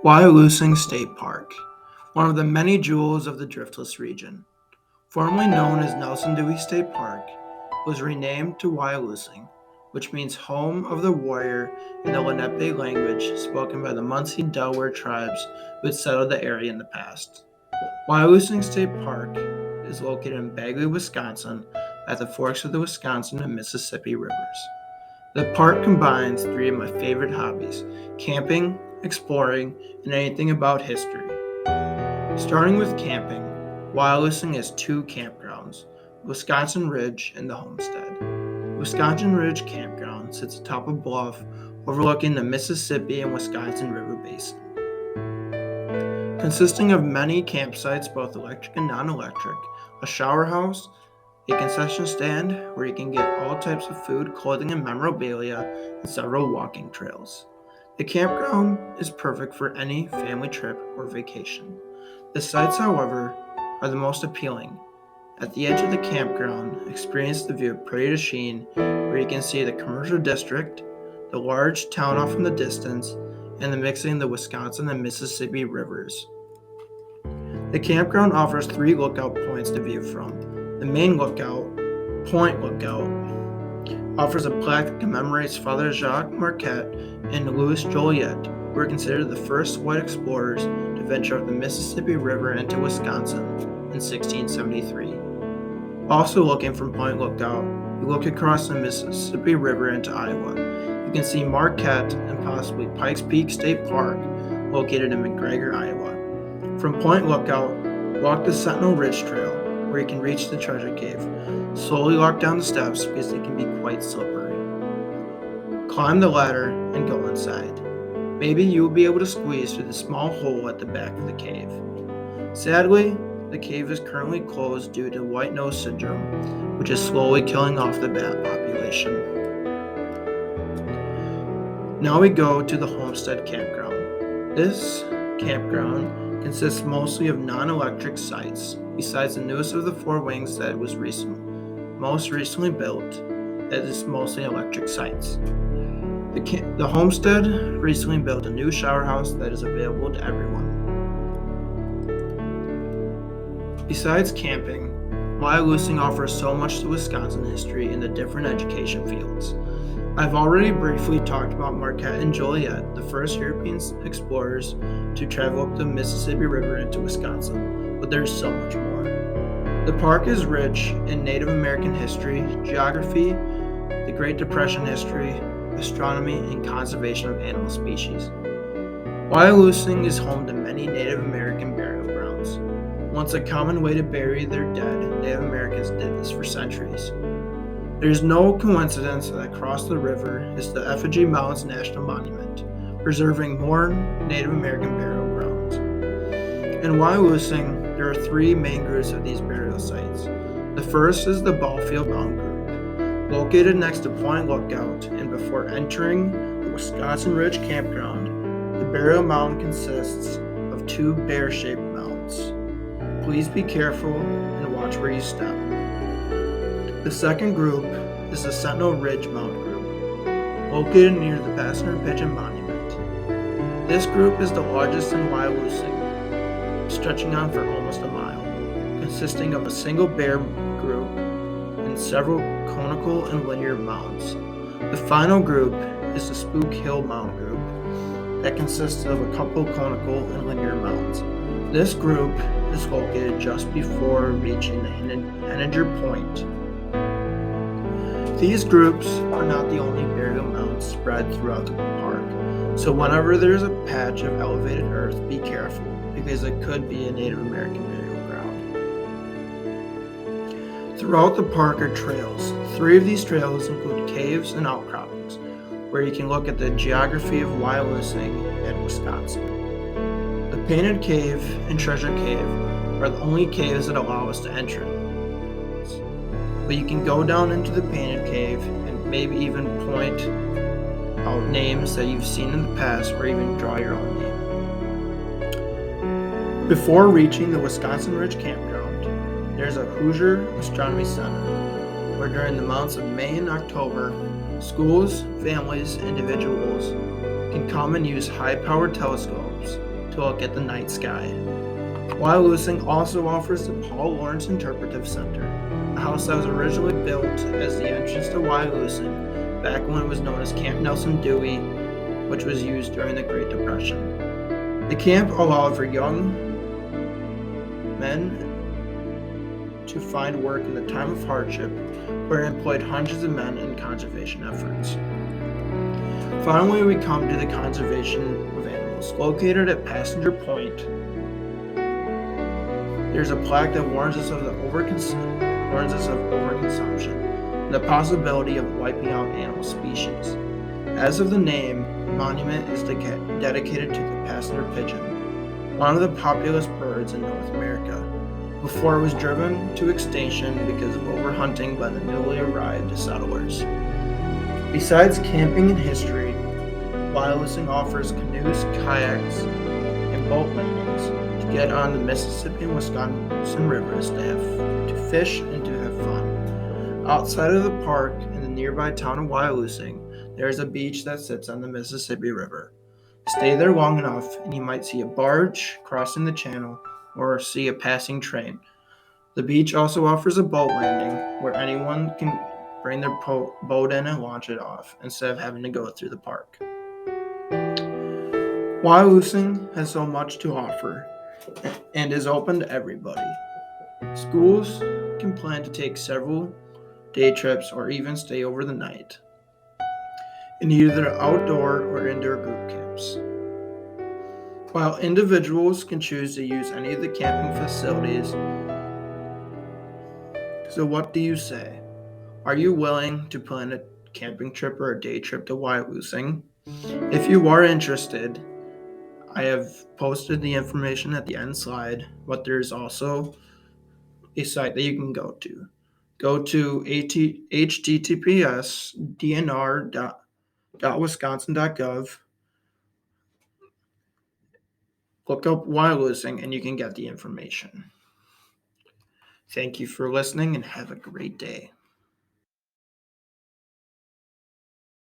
Wyalusing State Park, one of the many jewels of the Driftless region. Formerly known as Nelson Dewey State Park, was renamed to Wyalusing, which means home of the warrior in the Lenape language spoken by the Munsee Delaware tribes who had settled the area in the past. Wyalusing State Park is located in Bagley, Wisconsin, at the forks of the Wisconsin and Mississippi rivers. The park combines three of my favorite hobbies: camping, exploring, and anything about history. Starting with camping, Wyalusing has two campgrounds, Wisconsin Ridge and the Homestead. Wisconsin Ridge Campground sits atop a bluff overlooking the Mississippi and Wisconsin River Basin. Consisting of many campsites, both electric and non-electric, a shower house, a concession stand where you can get all types of food, clothing, and memorabilia, and several walking trails. The campground is perfect for any family trip or vacation. The sites, however, are the most appealing. At the edge of the campground, experience the view of Prairie du Chien, where you can see the commercial district, the large town off in the distance, and the mixing of the Wisconsin and Mississippi rivers. The campground offers three lookout points to view from. The main lookout, Point Lookout, offers a plaque that commemorates Father Jacques Marquette and Louis Joliet, who were considered the first white explorers to venture up the Mississippi River into Wisconsin in 1673. Also looking from Point Lookout, you look across the Mississippi River into Iowa. You can see Marquette and possibly Pikes Peak State Park, located in McGregor, Iowa. From Point Lookout, walk the Sentinel Ridge Trail, where you can reach the treasure cave. Slowly walk down the steps because they can be quite slippery. Climb the ladder and go inside. Maybe you will be able to squeeze through the small hole at the back of the cave. Sadly, the cave is currently closed due to white nose syndrome, which is slowly killing off the bat population. Now we go to the Homestead Campground. This campground consists mostly of non-electric sites, besides the newest of the four wings that was most recently built, that is mostly electric sites. The Homestead recently built a new shower house that is available to everyone. Besides camping, Wyalusing offers so much to Wisconsin history in the different education fields. I've already briefly talked about Marquette and Joliet, the first European explorers to travel up the Mississippi River into Wisconsin, but there's so much more. The park is rich in Native American history, geography, the Great Depression history, astronomy, and conservation of animal species. Wyalusing is home to many Native American burial grounds. Once a common way to bury their dead, Native Americans did this for centuries. There is no coincidence that across the river is the Effigy Mounds National Monument, preserving more Native American burial grounds. In Wyalusing, there are three main groups of these burial sites. The first is the Ballfield Mound Group, located next to Point Lookout, and before entering the Wisconsin Ridge Campground, the burial mound consists of two bear-shaped mounds. Please be careful and watch where you step. The second group is the Sentinel Ridge Mound Group, located near the Passenger Pigeon Monument. This group is the largest in Wyalusing, stretching on for almost a mile, consisting of a single bear group and several conical and linear mounds. The final group is the Spook Hill Mound Group, that consists of a couple conical and linear mounds. This group is located just before reaching the Henninger Point. These groups are not the only burial mounds spread throughout the park, so whenever there's a patch of elevated earth, be careful, because it could be a Native American burial ground. Throughout the park are trails. Three of these trails include caves and outcroppings, where you can look at the geography of Wyalusing and Wisconsin. The Painted Cave and Treasure Cave are the only caves that allow us to enter. But you can go down into the Painted Cave and maybe even point out names that you've seen in the past, or even draw your own name. Before reaching the Wisconsin Ridge Campground, there's a Hoosier Astronomy Center, where during the months of May and October, schools, families, and individuals can come and use high-powered telescopes to look at the night sky. Wyalusing also offers the Paul Lawrence Interpretive Center, a house that was originally built as the entrance to Wyalusing back when it was known as Camp Nelson Dewey, which was used during the Great Depression. The camp allowed for young men to find work in the time of hardship, where it employed hundreds of men in conservation efforts. Finally, we come to the conservation of animals. Located at Passenger Point, there's a plaque that warns us of overconsumption and the possibility of wiping out animal species. As of the name, the monument is dedicated to the passenger pigeon, one of the populous birds in North America, before it was driven to extinction because of overhunting by the newly arrived settlers. Besides camping and history, Wyalusing offers canoes, kayaks, and boat landings to get on the Mississippi and Wisconsin rivers to fish and to have fun. Outside of the park in the nearby town of Wyalusing, there is a beach that sits on the Mississippi River. Stay there long enough and you might see a barge crossing the channel or see a passing train. The beach also offers a boat landing where anyone can bring their boat in and launch it off instead of having to go through the park. Wyalusing has so much to offer and is open to everybody. Schools can plan to take several day trips or even stay over the night in either outdoor or indoor group camps. While individuals can choose to use any of the camping facilities. So what do you say? Are you willing to plan a camping trip or a day trip to Wyalusing? If you are interested, I have posted the information at the end slide, but there's also a site that you can go to. Go to https://dnr.wisconsin.gov, look up Wyalusing, and you can get the information. Thank you for listening and have a great day.